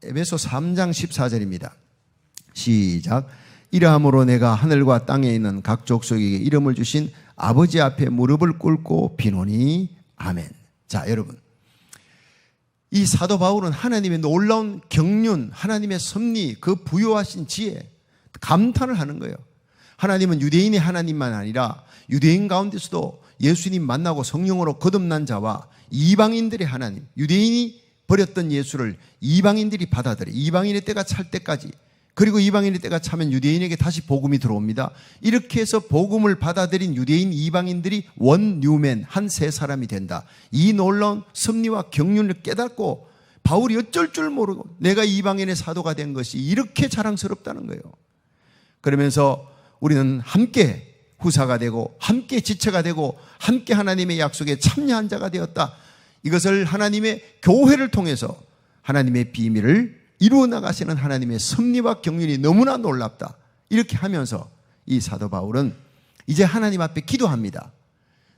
에베소 3장 14절입니다. 시작. 이러함으로 내가 하늘과 땅에 있는 각 족속에게 이름을 주신 아버지 앞에 무릎을 꿇고 비노니 아멘. 자, 여러분, 이 사도 바울은 하나님의 놀라운 경륜, 하나님의 섭리, 그 부여하신 지혜, 감탄을 하는 거예요. 하나님은 유대인의 하나님만 아니라 유대인 가운데서도 예수님 만나고 성령으로 거듭난 자와 이방인들의 하나님, 유대인이 버렸던 예수를 이방인들이 받아들여 이방인의 때가 찰 때까지, 그리고 이방인의 때가 차면 유대인에게 다시 복음이 들어옵니다. 이렇게 해서 복음을 받아들인 유대인 이방인들이 원뉴맨, 한 세 사람이 된다. 이 놀라운 섭리와 경륜을 깨닫고 바울이 어쩔 줄 모르고 내가 이방인의 사도가 된 것이 이렇게 자랑스럽다는 거예요. 그러면서 우리는 함께 후사가 되고 함께 지체가 되고 함께 하나님의 약속에 참여한 자가 되었다. 이것을 하나님의 교회를 통해서 하나님의 비밀을 이루어 나가시는 하나님의 섭리와 경륜이 너무나 놀랍다. 이렇게 하면서 이 사도 바울은 이제 하나님 앞에 기도합니다.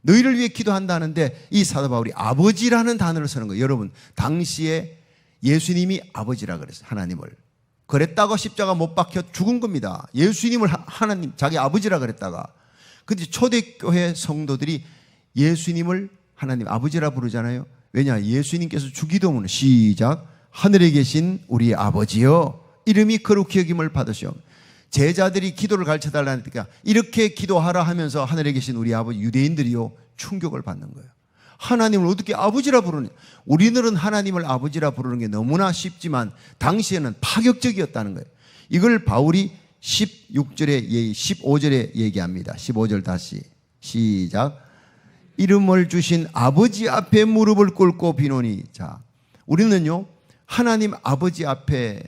너희를 위해 기도한다는데 이 사도 바울이 아버지라는 단어를 쓰는 거예요. 여러분, 당시에 예수님이 아버지라 그랬어요. 하나님을. 그랬다가 십자가 못 박혀 죽은 겁니다. 예수님을 하나님, 자기 아버지라 그랬다가. 근데 초대교회 성도들이 예수님을 하나님 아버지라 부르잖아요. 왜냐? 예수님께서 주기도문을 시작. 하늘에 계신 우리 아버지여, 이름이 거룩히 여김을 받으시오. 제자들이 기도를 가르쳐달라니까 이렇게 기도하라 하면서 하늘에 계신 우리 아버지, 유대인들이요 충격을 받는 거예요. 하나님을 어떻게 아버지라 부르냐? 우리들은 하나님을 아버지라 부르는 게 너무나 쉽지만 당시에는 파격적이었다는 거예요. 이걸 바울이 16절에 15절에 얘기합니다. 15절 다시 시작. 이름을 주신 아버지 앞에 무릎을 꿇고 비노니. 자, 우리는요 하나님 아버지 앞에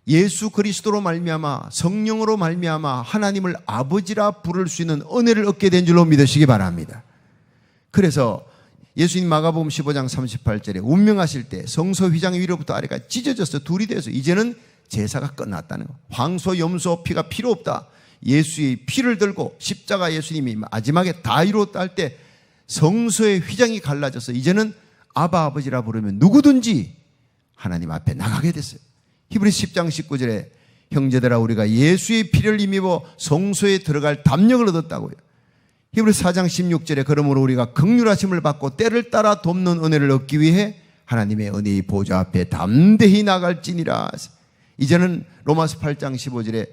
예수 그리스도로 말미암아 성령으로 말미암아 하나님을 아버지라 부를 수 있는 은혜를 얻게 된 줄로 믿으시기 바랍니다. 그래서 예수님 마가복음 15장 38절에 운명하실 때 성소 휘장 위로부터 아래까지 찢어져서 둘이 돼서 이제는 제사가 끝났다는 거. 황소, 염소 피가 필요 없다. 예수의 피를 들고 십자가 예수님이 마지막에 다 이루었다 할 때 성소의 휘장이 갈라져서 이제는 아바 아버지라 부르면 누구든지 하나님 앞에 나가게 됐어요. 히브리서 10장 19절에 형제들아 우리가 예수의 피를 힘입어 성소에 들어갈 담력을 얻었다고요. 히브리서 4장 16절에 그러므로 우리가 긍휼하심을 받고 때를 따라 돕는 은혜를 얻기 위해 하나님의 은혜의 보좌 앞에 담대히 나갈지니라. 이제는 로마서 8장 15절에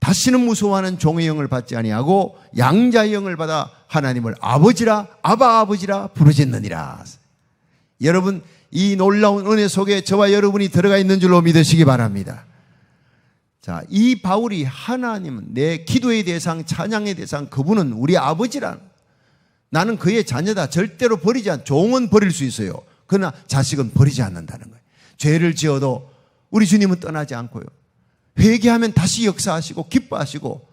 다시는 무서워하는 종의 영을 받지 아니하고 양자의 영을 받아 하나님을 아버지라 아바 아버지라 부르짖느니라. 여러분, 이 놀라운 은혜 속에 저와 여러분이 들어가 있는 줄로 믿으시기 바랍니다. 자, 이 바울이 하나님은 내 기도의 대상, 찬양의 대상, 그분은 우리 아버지란, 나는 그의 자녀다. 절대로 버리지 않, 종은 버릴 수 있어요. 그러나 자식은 버리지 않는다는 거예요. 죄를 지어도 우리 주님은 떠나지 않고요. 회개하면 다시 역사하시고 기뻐하시고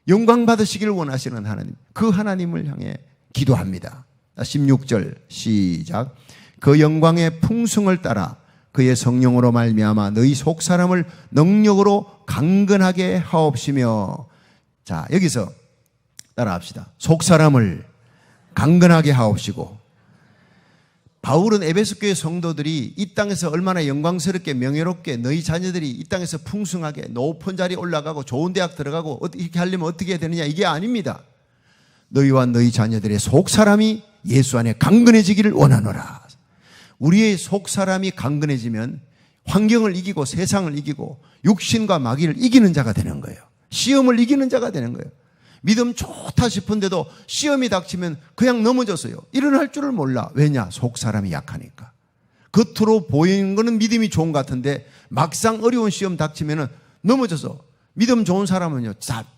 영광 받으시기를 원하시는 하나님, 그 하나님을 향해 기도합니다. 16절 시작. 그 영광의 풍성을 따라 그의 성령으로 말미암아 너희 속사람을 능력으로 강건하게 하옵시며. 자, 여기서 따라합시다. 속사람을 강건하게 하옵시고. 바울은 에베소 교회 성도들이 이 땅에서 얼마나 영광스럽게 명예롭게 너희 자녀들이 이 땅에서 풍성하게 높은 자리에 올라가고 좋은 대학 들어가고 이렇게 하려면 어떻게 해야 되느냐, 이게 아닙니다. 너희와 너희 자녀들의 속사람이 예수 안에 강건해지기를 원하노라. 우리의 속사람이 강건해지면 환경을 이기고 세상을 이기고 육신과 마귀를 이기는 자가 되는 거예요. 시험을 이기는 자가 되는 거예요. 믿음 좋다 싶은데도 시험이 닥치면 그냥 넘어졌어요. 일어날 줄을 몰라. 왜냐? 속사람이 약하니까. 겉으로 보이는 거는 믿음이 좋은 것 같은데 막상 어려운 시험 닥치면 넘어져서, 믿음 좋은 사람은요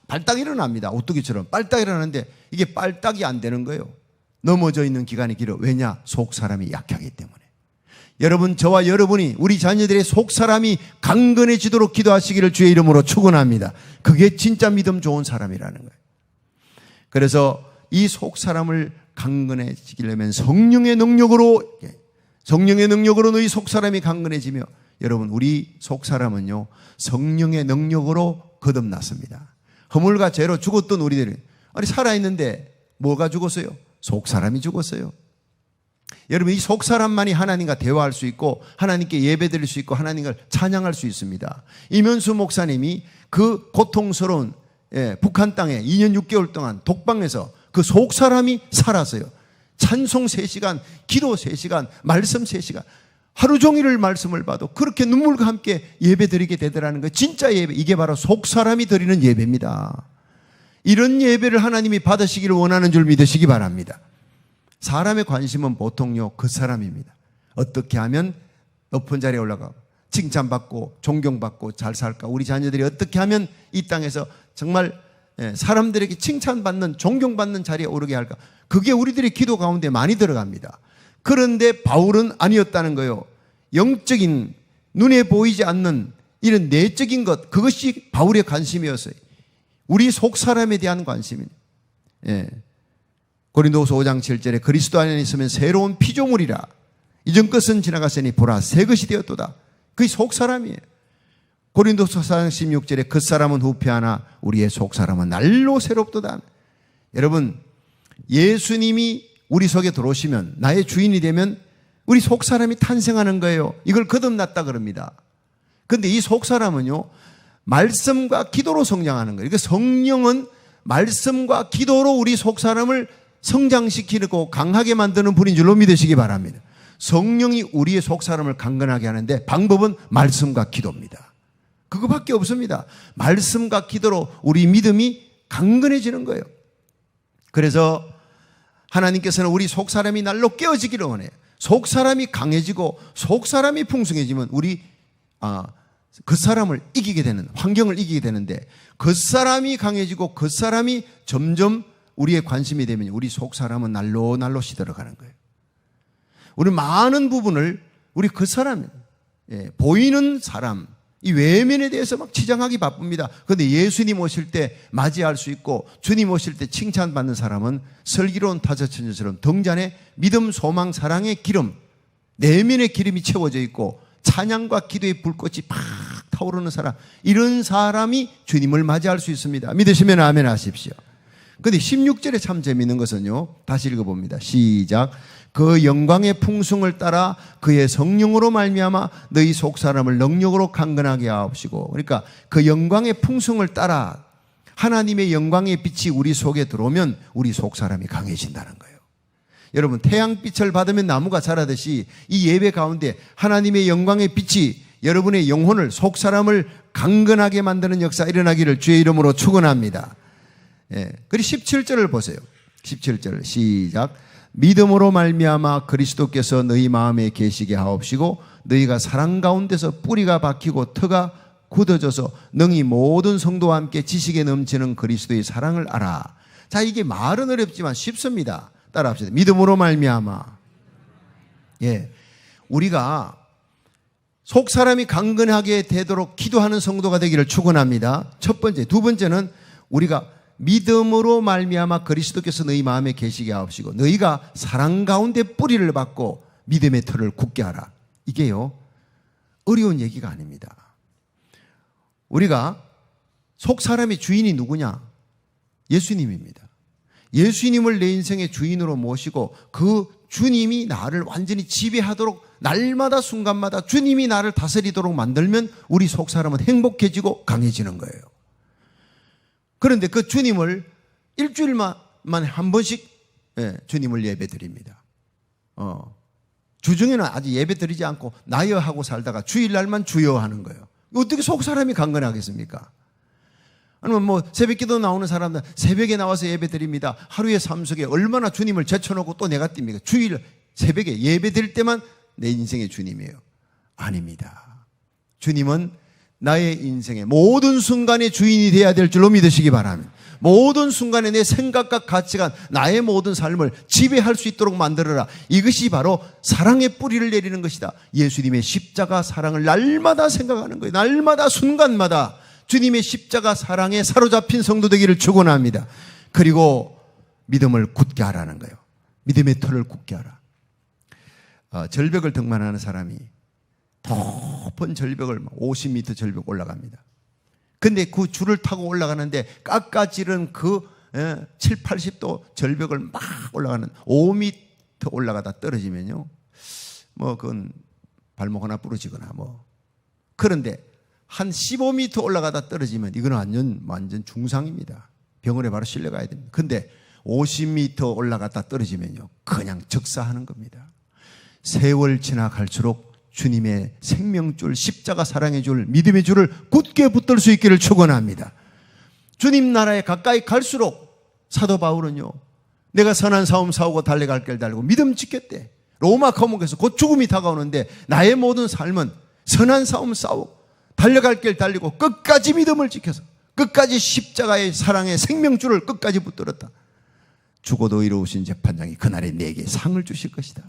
발딱 일어납니다. 오뚜기처럼 빨딱 일어나는데 이게 빨딱이 안 되는 거예요. 넘어져 있는 기간이 길어. 왜냐? 속사람이 약하기 때문에. 여러분, 저와 여러분이 우리 자녀들의 속사람이 강건해지도록 기도하시기를 주의 이름으로 축원합니다. 그게 진짜 믿음 좋은 사람이라는 거예요. 그래서 이 속사람을 강건해지려면 성령의 능력으로 너희 속사람이 강건해지며, 여러분, 우리 속사람은요 성령의 능력으로 거듭났습니다. 허물과 죄로 죽었던 우리들은, 아니 살아있는데 뭐가 죽었어요? 속사람이 죽었어요. 여러분, 이 속 사람만이 하나님과 대화할 수 있고 하나님께 예배드릴 수 있고 하나님을 찬양할 수 있습니다. 이면수 목사님이 그 고통스러운 북한 땅에 2년 6개월 동안 독방에서 그 속 사람이 살았어요. 찬송 3시간, 기도 3시간, 말씀 3시간, 하루 종일을 말씀을 봐도 그렇게 눈물과 함께 예배드리게 되더라는 거예요. 진짜 예배, 이게 바로 속 사람이 드리는 예배입니다. 이런 예배를 하나님이 받으시기를 원하는 줄 믿으시기 바랍니다. 사람의 관심은 보통요, 그 사람입니다. 어떻게 하면 높은 자리에 올라가고 칭찬받고 존경받고 잘 살까? 우리 자녀들이 어떻게 하면 이 땅에서 정말 사람들에게 칭찬받는, 존경받는 자리에 오르게 할까? 그게 우리들의 기도 가운데 많이 들어갑니다. 그런데 바울은 아니었다는 거예요. 영적인, 눈에 보이지 않는 이런 내적인 것, 그것이 바울의 관심이었어요. 우리 속 사람에 대한 관심이에요. 고린도후서 5장 7절에 그리스도 안에 있으면 새로운 피조물이라. 이전 것은 지나갔으니 보라 새 것이 되었도다. 그게 속 사람이에요. 고린도서 4장 16절에 그 사람은 후패하나 우리의 속 사람은 날로 새롭도다. 여러분, 예수님이 우리 속에 들어오시면, 나의 주인이 되면 우리 속 사람이 탄생하는 거예요. 이걸 거듭났다 그럽니다. 그런데 이 속 사람은요, 말씀과 기도로 성장하는 거예요. 그러니까 성령은 말씀과 기도로 우리 속 사람을 성장시키고 강하게 만드는 분인 줄로 믿으시기 바랍니다. 성령이 우리의 속 사람을 강건하게 하는데 방법은 말씀과 기도입니다. 그거밖에 없습니다. 말씀과 기도로 우리 믿음이 강건해지는 거예요. 그래서 하나님께서는 우리 속 사람이 날로 깨어지기를 원해요. 속 사람이 강해지고 속 사람이 풍성해지면 우리 그 사람을 이기게 되는, 환경을 이기게 되는데, 그 사람이 강해지고 그 사람이 점점 우리의 관심이 되면 우리 속 사람은 날로 시들어가는 거예요. 우리 많은 부분을 우리 그 사람, 보이는 사람, 이 외면에 대해서 막 치장하기 바쁩니다. 그런데 예수님 오실 때 맞이할 수 있고 주님 오실 때 칭찬받는 사람은 슬기로운 타자천녀처럼 등잔에 믿음, 소망, 사랑의 기름, 내면의 기름이 채워져 있고 찬양과 기도의 불꽃이 팍 타오르는 사람, 이런 사람이 주님을 맞이할 수 있습니다. 믿으시면 아멘 하십시오. 그런데 16절에 참 재미있는 것은요, 다시 읽어봅니다. 시작. 그 영광의 풍성을 따라 그의 성령으로 말미암아 너희 속 사람을 능력으로 강건하게 하옵시고. 그러니까 그 영광의 풍성을 따라 하나님의 영광의 빛이 우리 속에 들어오면 우리 속 사람이 강해진다는 거예요. 여러분, 태양빛을 받으면 나무가 자라듯이 이 예배 가운데 하나님의 영광의 빛이 여러분의 영혼을, 속 사람을 강건하게 만드는 역사 일어나기를 주의 이름으로 축원합니다. 그리고 17절을 보세요. 17절 시작. 믿음으로 말미암아 그리스도께서 너희 마음에 계시게 하옵시고 너희가 사랑 가운데서 뿌리가 박히고 터가 굳어져서 능히 모든 성도와 함께 지식에 넘치는 그리스도의 사랑을 알아. 자, 이게 말은 어렵지만 쉽습니다. 따라합시다. 믿음으로 말미암아. 우리가 속 사람이 강건하게 되도록 기도하는 성도가 되기를 축원합니다. 첫 번째. 두 번째는 우리가 믿음으로 말미암아 그리스도께서 너희 마음에 계시게 하옵시고 너희가 사랑 가운데 뿌리를 받고 믿음의 터를 굳게 하라. 이게요, 어려운 얘기가 아닙니다. 우리가 속 사람의 주인이 누구냐? 예수님입니다. 예수님을 내 인생의 주인으로 모시고 그 주님이 나를 완전히 지배하도록, 날마다 순간마다 주님이 나를 다스리도록 만들면 우리 속 사람은 행복해지고 강해지는 거예요. 그런데 그 주님을 일주일만에 한 번씩 주님을 예배드립니다. 주중에는 아직 예배드리지 않고 나여하고 살다가 주일날만 주여 하는 거예요. 어떻게 속 사람이 강건하겠습니까? 아니면 뭐 새벽기도 나오는 사람들 새벽에 나와서 예배드립니다. 하루의 삶 속에 얼마나 주님을 제쳐놓고 또 내가 뜁니까? 주일 새벽에 예배드릴 때만 내 인생의 주님이에요. 아닙니다. 주님은 나의 인생의 모든 순간의 주인이 되어야 될 줄로 믿으시기 바랍니다. 모든 순간에 내 생각과 가치관, 나의 모든 삶을 지배할 수 있도록 만들어라. 이것이 바로 사랑의 뿌리를 내리는 것이다. 예수님의 십자가 사랑을 날마다 생각하는 거예요. 날마다 순간마다 주님의 십자가 사랑에 사로잡힌 성도 되기를 축원합니다. 그리고 믿음을 굳게 하라는 거예요. 믿음의 터를 굳게 하라. 절벽을 등반하는 사람이 높은 절벽을 50m 절벽 올라갑니다. 근데 그 줄을 타고 올라가는데 깎아지른 그 7, 80도 절벽을 막 올라가는 5m, 더 올라가다 떨어지면요, 뭐 그건 발목 하나 부러지거나 뭐. 그런데 한 15m 올라가다 떨어지면 이건 완전 중상입니다. 병원에 바로 실려가야 됩니다. 근데 50m 올라갔다 떨어지면요, 그냥 적사하는 겁니다. 세월 지나갈수록 주님의 생명줄, 십자가 사랑의 줄, 믿음의 줄을 굳게 붙들 수 있기를 축원합니다. 주님 나라에 가까이 갈수록 사도 바울은요, 내가 선한 싸움 싸우고 달려갈 길 달리고 믿음 지켰대. 로마 감옥에서 곧 죽음이 다가오는데 나의 모든 삶은 선한 싸움 싸우고 달려갈 길 달리고 끝까지 믿음을 지켜서 끝까지 십자가의 사랑의 생명줄을 끝까지 붙들었다. 죽어도 이루신 재판장이 그날에 내게 상을 주실 것이다.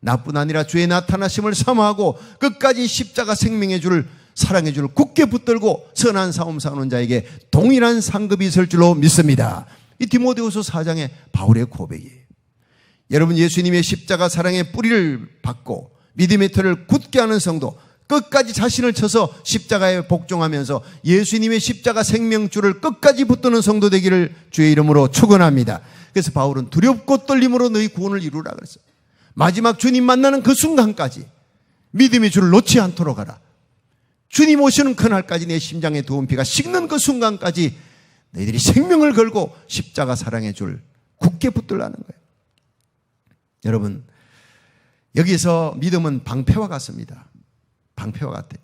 나뿐 아니라 주의 나타나심을 사모하고 끝까지 십자가 생명의 줄을, 사랑의 줄을 굳게 붙들고 선한 싸움 싸우는 자에게 동일한 상급이 있을 줄로 믿습니다. 이 디모데후서 4장의 바울의 고백이에요. 여러분, 예수님의 십자가 사랑의 뿌리를 받고 믿음의 틀을 굳게 하는 성도, 끝까지 자신을 쳐서 십자가에 복종하면서 예수님의 십자가 생명줄을 끝까지 붙드는 성도 되기를 주의 이름으로 축원합니다. 그래서 바울은 두렵고 떨림으로 너희 구원을 이루라 그랬어요. 마지막 주님 만나는 그 순간까지 믿음의 줄을 놓지 않도록 하라. 주님 오시는 그날까지 내 심장에 두은 피가 식는 그 순간까지 너희들이 생명을 걸고 십자가 사랑의 줄 굳게 붙들라는 거예요. 여러분, 여기서 믿음은 방패와 같습니다. 방패와 같아요.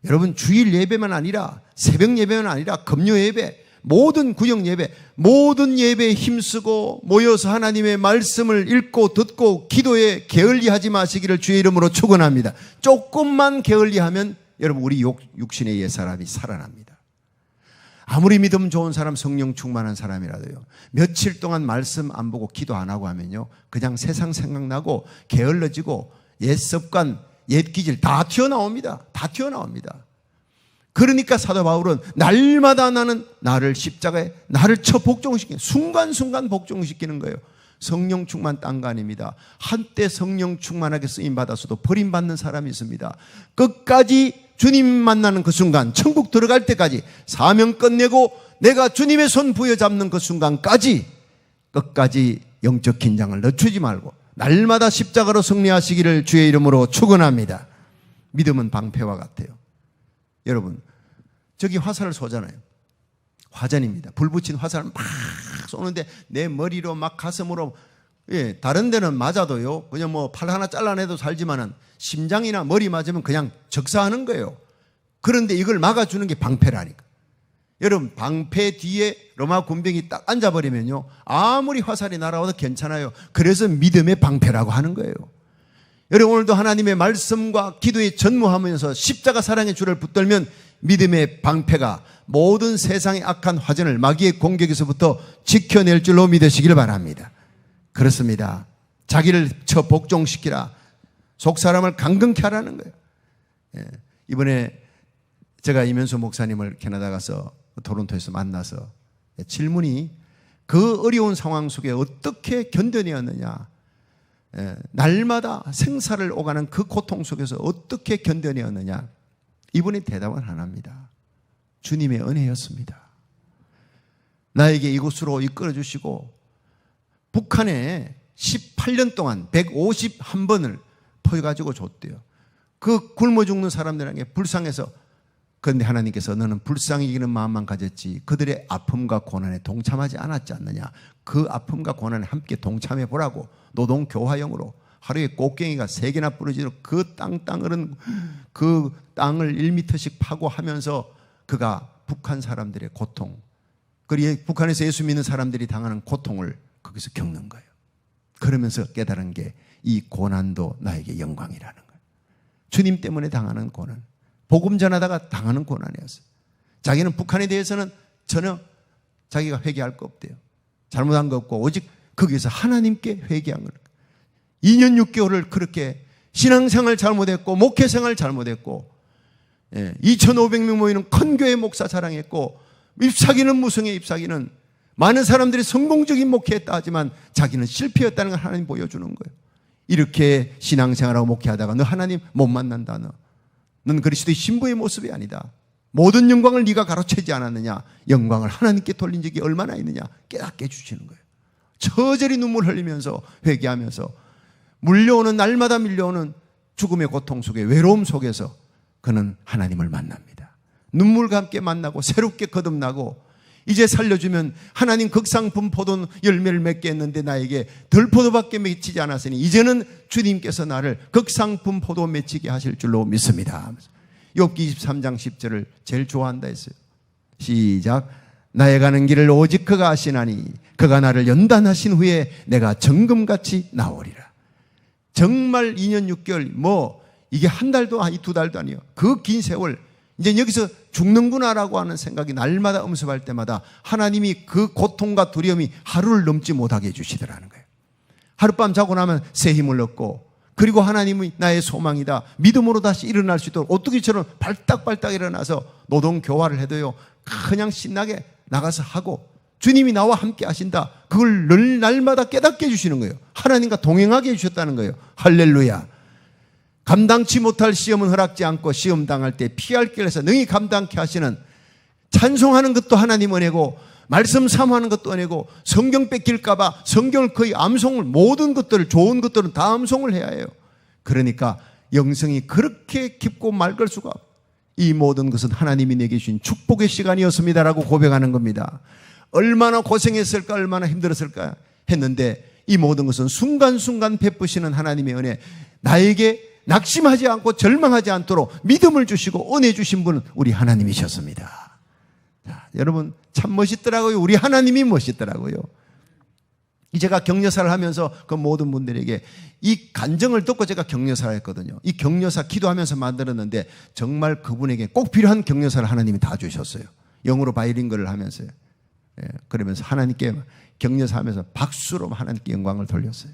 여러분, 주일 예배만 아니라 새벽 예배만 아니라 금요 예배, 모든 구역 예배, 모든 예배에 힘쓰고 모여서 하나님의 말씀을 읽고 듣고 기도에 게을리하지 마시기를 주의 이름으로 축원합니다. 조금만 게을리하면 여러분, 우리 육신의 옛사람이 살아납니다. 아무리 믿음 좋은 사람, 성령 충만한 사람이라도요, 며칠 동안 말씀 안 보고 기도 안 하고 하면요, 그냥 세상 생각나고 게을러지고 옛 습관, 옛 기질 다 튀어나옵니다. 다 튀어나옵니다. 그러니까 사도 바울은 날마다 나는 나를 십자가에 나를 쳐 복종시키는, 순간순간 복종시키는 거예요. 성령 충만 딴 거 아닙니다. 한때 성령 충만하게 쓰임받아서도 버림받는 사람이 있습니다. 끝까지 주님 만나는 그 순간, 천국 들어갈 때까지 사명 끝내고 내가 주님의 손 부여잡는 그 순간까지 끝까지 영적 긴장을 늦추지 말고 날마다 십자가로 승리하시기를 주의 이름으로 축원합니다. 믿음은 방패와 같아요. 여러분, 저기 화살을 쏘잖아요. 화전입니다. 불 붙인 화살을 막 쏘는데 내 머리로 막 가슴으로, 예, 다른 데는 맞아도요, 그냥 뭐 팔 하나 잘라내도 살지만은 심장이나 머리 맞으면 그냥 적사하는 거예요. 그런데 이걸 막아주는 게 방패라니까. 여러분, 방패 뒤에 로마 군병이 딱 앉아버리면요, 아무리 화살이 날아와도 괜찮아요. 그래서 믿음의 방패라고 하는 거예요. 여러분, 오늘도 하나님의 말씀과 기도에 전무하면서 십자가 사랑의 줄을 붙들면 믿음의 방패가 모든 세상의 악한 화전을 마귀의 공격에서부터 지켜낼 줄로 믿으시길 바랍니다. 그렇습니다. 자기를 쳐 복종시키라. 속사람을 강건케 하라는 거예요. 예. 이번에 제가 이면수 목사님을 캐나다 가서 토론토에서 만나서 질문이, 그 어려운 상황 속에 어떻게 견뎌내었느냐, 날마다 생사를 오가는 그 고통 속에서 어떻게 견뎌내었느냐, 이분의 대답은 하나입니다. 주님의 은혜였습니다. 나에게 이곳으로 이끌어 주시고 북한에 18년 동안 151번을 퍼가지고 줬대요. 그 굶어 죽는 사람들에게 불쌍해서, 그런데 하나님께서 너는 불쌍히 여기는 마음만 가졌지 그들의 아픔과 고난에 동참하지 않았지 않느냐. 그 아픔과 고난에 함께 동참해 보라고 노동교화용으로 하루에 꽃갱이가 3개나 부러지도록 그 땅을 1m씩 파고 하면서 그가 북한 사람들의 고통, 그리고 북한에서 예수 믿는 사람들이 당하는 고통을 거기서 겪는 거예요. 그러면서 깨달은 게 이 고난도 나에게 영광이라는 거예요. 주님 때문에 당하는 고난, 복음 전하다가 당하는 고난이었어요. 자기는 북한에 대해서는 전혀 자기가 회개할 거 없대요. 잘못한 거 없고 오직 거기서 하나님께 회개한 거예요. 2년 6개월을 그렇게 신앙생활 잘못했고 목회생활 잘못했고, 2,500명 모이는 큰 교회 목사 자랑했고, 잎사귀는 무성의 잎사귀는 많은 사람들이 성공적인 목회했다 하지만 자기는 실패였다는 걸 하나님 보여주는 거예요. 이렇게 신앙생활하고 목회하다가 너 하나님 못 만난다, 넌 그리스도의 신부의 모습이 아니다, 모든 영광을 네가 가로채지 않았느냐, 영광을 하나님께 돌린 적이 얼마나 있느냐 깨닫게 해주시는 거예요. 저절히 눈물 흘리면서 회개하면서 물려오는 날마다 밀려오는 죽음의 고통 속에 외로움 속에서 그는 하나님을 만납니다. 눈물과 함께 만나고 새롭게 거듭나고 이제 살려주면 하나님 극상품 포도 열매를 맺게 했는데 나에게 덜 포도밖에 맺히지 않았으니 이제는 주님께서 나를 극상품 포도 맺히게 하실 줄로 믿습니다. 욥기 23장 10절을 제일 좋아한다 했어요. 시작. 나의 가는 길을 오직 그가 아시나니 그가 나를 연단하신 후에 내가 정금같이 나오리라. 정말 2년 6개월 이게 한 달도 아니 2달도 아니에요. 그 긴 세월 이제 여기서 죽는구나라고 하는 생각이 날마다 음습할 때마다 하나님이 그 고통과 두려움이 하루를 넘지 못하게 해주시더라는 거예요. 하룻밤 자고 나면 새 힘을 얻고 그리고 하나님이 나의 소망이다. 믿음으로 다시 일어날 수 있도록 오뚜기처럼 발딱발딱 일어나서 노동 교화를 해도요. 그냥 신나게 나가서 하고 주님이 나와 함께 하신다. 그걸 늘 날마다 깨닫게 해주시는 거예요. 하나님과 동행하게 해주셨다는 거예요. 할렐루야. 감당치 못할 시험은 허락지 않고 시험 당할 때 피할 길에서 능히 감당케 하시는 찬송하는 것도 하나님 은혜고 말씀 사모하는 것도 은혜고 성경 뺏길까 봐 성경을 거의 암송을 모든 것들을 좋은 것들은 다 암송을 해야 해요. 그러니까 영성이 그렇게 깊고 맑을 수가 이 모든 것은 하나님이 내게 주신 축복의 시간이었습니다라고 고백하는 겁니다. 얼마나 고생했을까 얼마나 힘들었을까 했는데 이 모든 것은 순간순간 베푸시는 하나님의 은혜 나에게 낙심하지 않고 절망하지 않도록 믿음을 주시고 은혜 주신 분은 우리 하나님이셨습니다. 자, 여러분 참 멋있더라고요. 우리 하나님이 멋있더라고요. 제가 격려사를 하면서 그 모든 분들에게 이 간증을 듣고 제가 격려사를 했거든요. 이 격려사 기도하면서 만들었는데 정말 그분에게 꼭 필요한 격려사를 하나님이 다 주셨어요. 영어로 바이링거를 하면서요. 그러면서 하나님께 격려사 하면서 박수로 하나님께 영광을 돌렸어요.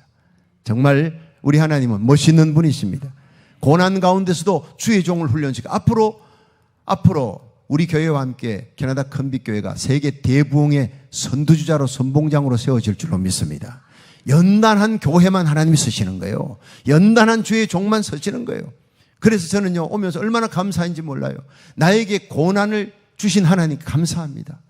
정말 우리 하나님은 멋있는 분이십니다. 고난 가운데서도 주의 종을 훈련시키고 앞으로 우리 교회와 함께 캐나다 컨빅교회가 세계 대부흥의 선두주자로 선봉장으로 세워질 줄로 믿습니다. 연단한 교회만 하나님이 쓰시는 거예요. 연단한 주의 종만 쓰시는 거예요. 그래서 저는요 오면서 얼마나 감사한지 몰라요. 나에게 고난을 주신 하나님 감사합니다.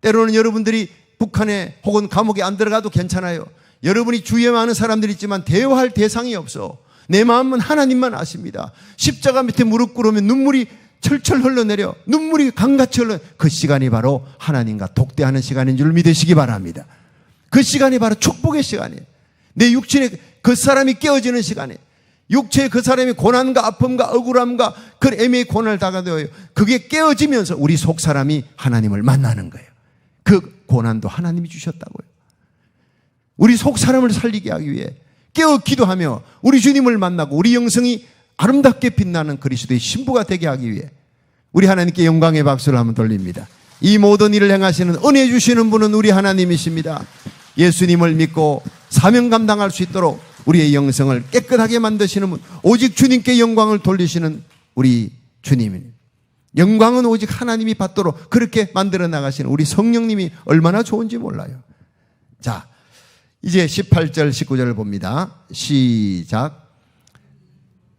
때로는 여러분들이 북한에 혹은 감옥에 안 들어가도 괜찮아요. 여러분이 주위에 많은 사람들이 있지만 대화할 대상이 없어. 내 마음은 하나님만 아십니다. 십자가 밑에 무릎 꿇으면 눈물이 철철 흘러내려 눈물이 강같이 흘러 그 시간이 바로 하나님과 독대하는 시간인 줄 믿으시기 바랍니다. 그 시간이 바로 축복의 시간이에요. 내 육신에 그 사람이 깨어지는 시간이에요. 육체의 그 사람의 고난과 아픔과 억울함과 그 애매의 고난을 당하되어요. 그게 깨어지면서 우리 속 사람이 하나님을 만나는 거예요. 그 고난도 하나님이 주셨다고요. 우리 속 사람을 살리게 하기 위해 깨어 기도하며 우리 주님을 만나고 우리 영성이 아름답게 빛나는 그리스도의 신부가 되게 하기 위해 우리 하나님께 영광의 박수를 한번 돌립니다. 이 모든 일을 행하시는 은혜 주시는 분은 우리 하나님이십니다. 예수님을 믿고 사명 감당할 수 있도록 우리의 영성을 깨끗하게 만드시는 분, 오직 주님께 영광을 돌리시는 우리 주님입니다. 영광은 오직 하나님이 받도록 그렇게 만들어 나가시는 우리 성령님이 얼마나 좋은지 몰라요. 자, 이제 18절 19절을 봅니다. 시작.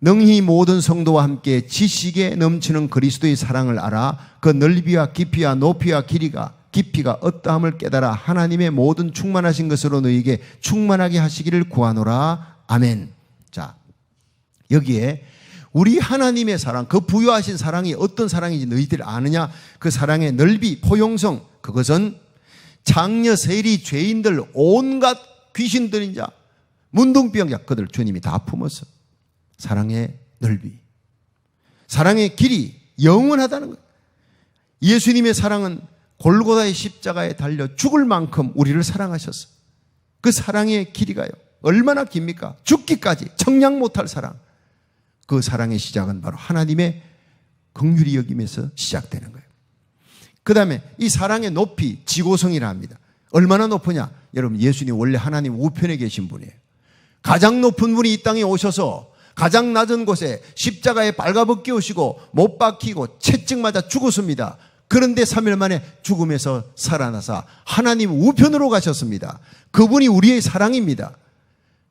능히 모든 성도와 함께 지식에 넘치는 그리스도의 사랑을 알아 그 넓이와 깊이와 높이와 깊이가 어떠함을 깨달아 하나님의 모든 충만하신 것으로 너희에게 충만하게 하시기를 구하노라. 아멘. 자, 여기에 우리 하나님의 사랑, 그 부유하신 사랑이 어떤 사랑인지 너희들 아느냐? 그 사랑의 넓이, 포용성, 그것은 장녀, 세리, 죄인들, 온갖 귀신 들린 자, 문둥병자, 그들 주님이 다 품었어. 사랑의 넓이, 사랑의 길이 영원하다는 것. 예수님의 사랑은 골고다의 십자가에 달려 죽을 만큼 우리를 사랑하셨어. 그 사랑의 길이가요 얼마나 깁니까? 죽기까지 청량 못할 사랑. 그 사랑의 시작은 바로 하나님의 긍휼히 여김에서 시작되는 거예요. 그 다음에 이 사랑의 높이, 지고성이라 합니다. 얼마나 높으냐? 여러분, 예수님 원래 하나님 우편에 계신 분이에요. 가장 높은 분이 이 땅에 오셔서 가장 낮은 곳에 십자가에 발가벗겨 오시고 못 박히고 채찍 맞아 죽었습니다. 그런데 3일 만에 죽음에서 살아나사 하나님 우편으로 가셨습니다. 그분이 우리의 사랑입니다.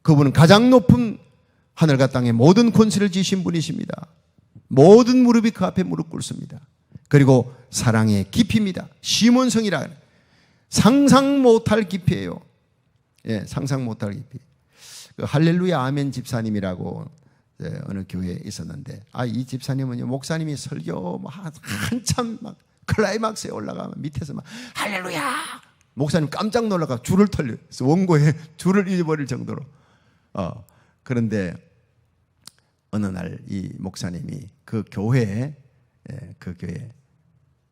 그분은 가장 높은 하늘과 땅의 모든 권세를 지신 분이십니다. 모든 무릎이 그 앞에 무릎 꿇습니다. 그리고 사랑의 깊이입니다. 시몬성이라 상상 못할 깊이에요. 예, 상상 못할 깊이. 그 할렐루야 아멘 집사님이라고 어느 교회에 있었는데, 이 집사님은요, 목사님이 설교 한참 막 클라이막스에 올라가면 밑에서 막 할렐루야, 목사님 깜짝 놀라가 줄을 털려, 원고에 줄을 잃어버릴 정도로. 그런데 어느 날 이 목사님이 그 교회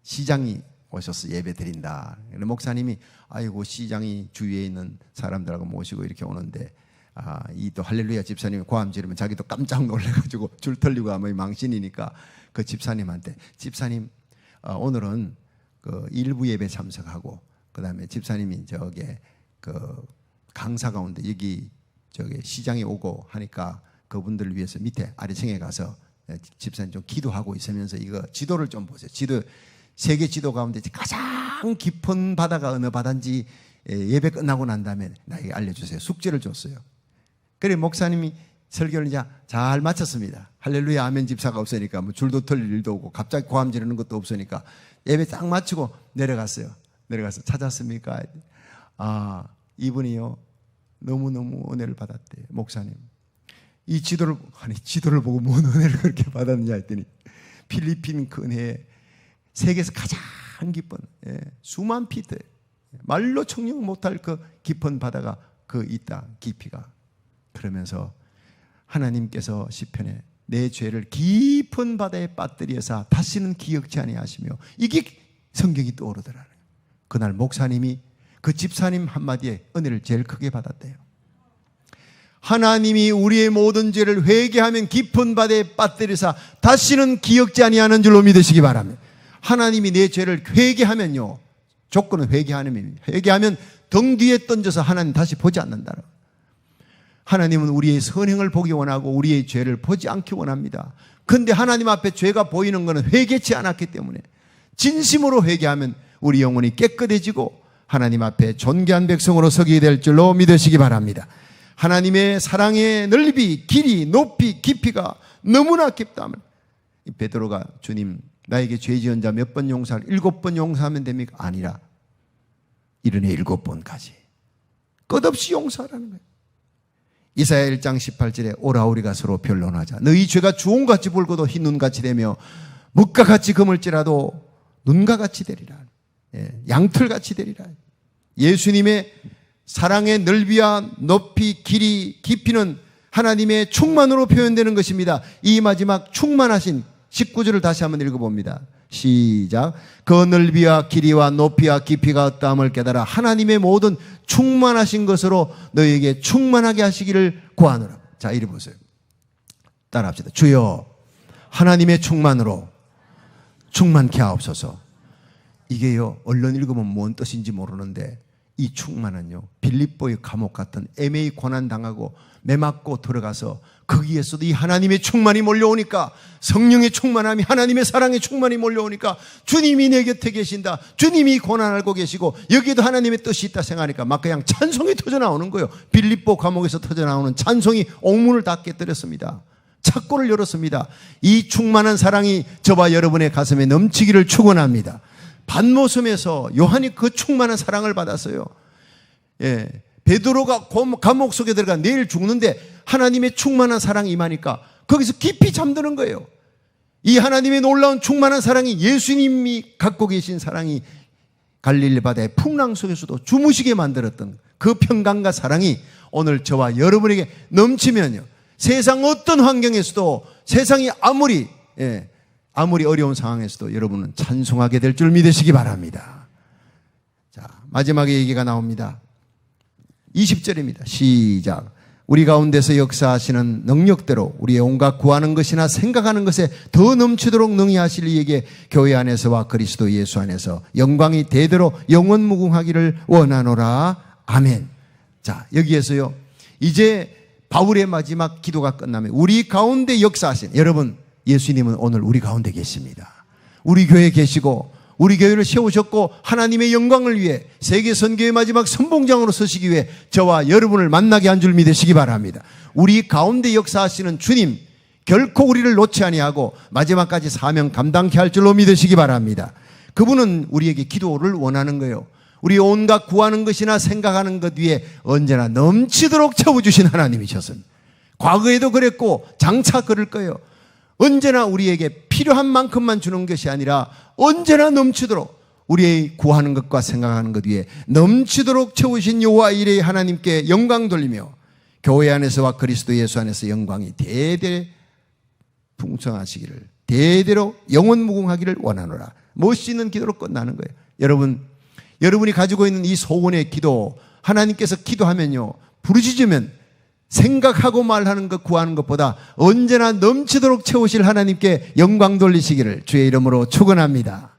시장이 오셔서 예배 드린다. 목사님이 아이고, 시장이 주위에 있는 사람들하고 모시고 이렇게 오는데, 이 또 할렐루야 집사님이 고함 지르면 자기도 깜짝 놀래가지고 줄 털리고 하면 망신이니까 그 집사님한테, 집사님 오늘은 그 일부 예배 참석하고, 그 다음에 집사님이 저게 그 강사 가운데 여기 저기 시장에 오고 하니까 그분들을 위해서 밑에 아래층에 가서 집사님 좀 기도하고 있으면서 이거 지도를 좀 보세요. 세계 지도 가운데 가장 깊은 바다가 어느 바다인지 예배 끝나고 난 다음에 나에게 알려주세요. 숙제를 줬어요. 그래 목사님이 설교를 이제 잘 마쳤습니다. 할렐루야 아멘 집사가 없으니까 뭐 줄도 털릴 일도 없고 갑자기 고함 지르는 것도 없으니까 예배 딱 마치고 내려갔어요. 내려가서 찾았습니까? 이분이요 너무너무 은혜를 받았대요. 목사님 이 지도를 보고 뭔 은혜를 그렇게 받았느냐 했더니 필리핀 근해에 세계에서 가장 깊은 수만 피트 말로 청정 못할 그 깊은 바다가 있다, 깊이가. 그러면서 하나님께서 시편에 내 죄를 깊은 바다에 빠뜨려서 다시는 기억지 아니하시며, 이게 성경이 떠오르더라는 거예요. 그날 목사님이 그 집사님 한마디에 은혜를 제일 크게 받았대요. 하나님이 우리의 모든 죄를 회개하면 깊은 바다에 빠뜨려서 다시는 기억지 아니하는 줄로 믿으시기 바랍니다. 하나님이 내 죄를 회개하면요, 조건은 회개하면 등 뒤에 던져서 하나님 다시 보지 않는다. 하나님은 우리의 선행을 보기 원하고 우리의 죄를 보지 않기 원합니다. 그런데 하나님 앞에 죄가 보이는 것은 회개치 않았기 때문에 진심으로 회개하면 우리 영혼이 깨끗해지고 하나님 앞에 존귀한 백성으로 서게 될 줄로 믿으시기 바랍니다. 하나님의 사랑의 넓이, 길이, 높이, 깊이가 너무나 깊다면, 베드로가 주님 나에게 죄 지은 자 몇 번 용서할 7번 용서하면 됩니까? 아니라 77번까지 끝없이 용서하라는 거예요. 이사야 1장 18절에 오라 우리가 서로 변론하자. 너희 죄가 주홍같이 붉어도 흰 눈같이 되며 묵과 같이 검을지라도 눈과 같이 되리라. 양털같이 되리라. 예수님의 사랑의 넓이와 높이, 길이, 깊이는 하나님의 충만으로 표현되는 것입니다. 이 마지막 충만하신 19절을 다시 한번 읽어봅니다. 시작. 그 넓이와 길이와 높이와 깊이가 어떠함을 깨달아 하나님의 모든 충만하신 것으로 너희에게 충만하게 하시기를 구하노라. 자, 이리 보세요. 따라합시다. 주여 하나님의 충만으로 충만케 하옵소서. 이게요, 얼른 읽으면 뭔 뜻인지 모르는데 이 충만은요, 빌립보의 감옥 같은 애매히 고난당하고 매맞고 들어가서 거기에서도 이 하나님의 충만이 몰려오니까, 성령의 충만함이, 하나님의 사랑의 충만이 몰려오니까 주님이 내 곁에 계신다, 주님이 고난 알고 계시고 여기에도 하나님의 뜻이 있다 생각하니까 막 그냥 찬송이 터져나오는 거예요. 빌립보 감옥에서 터져나오는 찬송이 옥문을 다 깨뜨렸습니다. 창고를 열었습니다. 이 충만한 사랑이 저와 여러분의 가슴에 넘치기를 축원합니다. 반모섬에서 요한이 그 충만한 사랑을 받았어요. 베드로가 감옥 속에 들어가 내일 죽는데 하나님의 충만한 사랑이 임하니까 거기서 깊이 잠드는 거예요. 이 하나님의 놀라운 충만한 사랑이, 예수님이 갖고 계신 사랑이 갈릴리 바다의 풍랑 속에서도 주무시게 만들었던 그 평강과 사랑이 오늘 저와 여러분에게 넘치면요, 세상 어떤 환경에서도, 세상이 아무리 어려운 상황에서도 여러분은 찬송하게 될 줄 믿으시기 바랍니다. 자, 마지막에 얘기가 나옵니다. 20절입니다. 시작. 우리 가운데서 역사하시는 능력대로 우리의 온갖 구하는 것이나 생각하는 것에 더 넘치도록 능히 하실 이에게 교회 안에서와 그리스도 예수 안에서 영광이 대대로 영원무궁하기를 원하노라. 아멘. 자, 여기에서요, 이제 바울의 마지막 기도가 끝나면 우리 가운데 역사하신, 여러분, 예수님은 오늘 우리 가운데 계십니다. 우리 교회에 계시고 우리 교회를 세우셨고 하나님의 영광을 위해 세계 선교의 마지막 선봉장으로 서시기 위해 저와 여러분을 만나게 한 줄 믿으시기 바랍니다. 우리 가운데 역사하시는 주님, 결코 우리를 놓지 아니하고 마지막까지 사명 감당케 할 줄로 믿으시기 바랍니다. 그분은 우리에게 기도를 원하는 거예요. 우리 온갖 구하는 것이나 생각하는 것 위에 언제나 넘치도록 채워주신 하나님이셨습니다. 과거에도 그랬고 장차 그럴 거예요. 언제나 우리에게 필요한 만큼만 주는 것이 아니라 언제나 넘치도록 우리의 구하는 것과 생각하는 것 위에 넘치도록 채우신 여호와 이레의 하나님께 영광 돌리며 교회 안에서와 그리스도 예수 안에서 영광이 대대 풍성하시기를, 대대로 영원무궁하기를 원하노라. 멋있는 기도로 끝나는 거예요. 여러분이 가지고 있는 이 소원의 기도, 하나님께서 기도하면요, 부르짖으면 생각하고 말하는 것, 구하는 것보다 언제나 넘치도록 채우실 하나님께 영광 돌리시기를 주의 이름으로 축원합니다.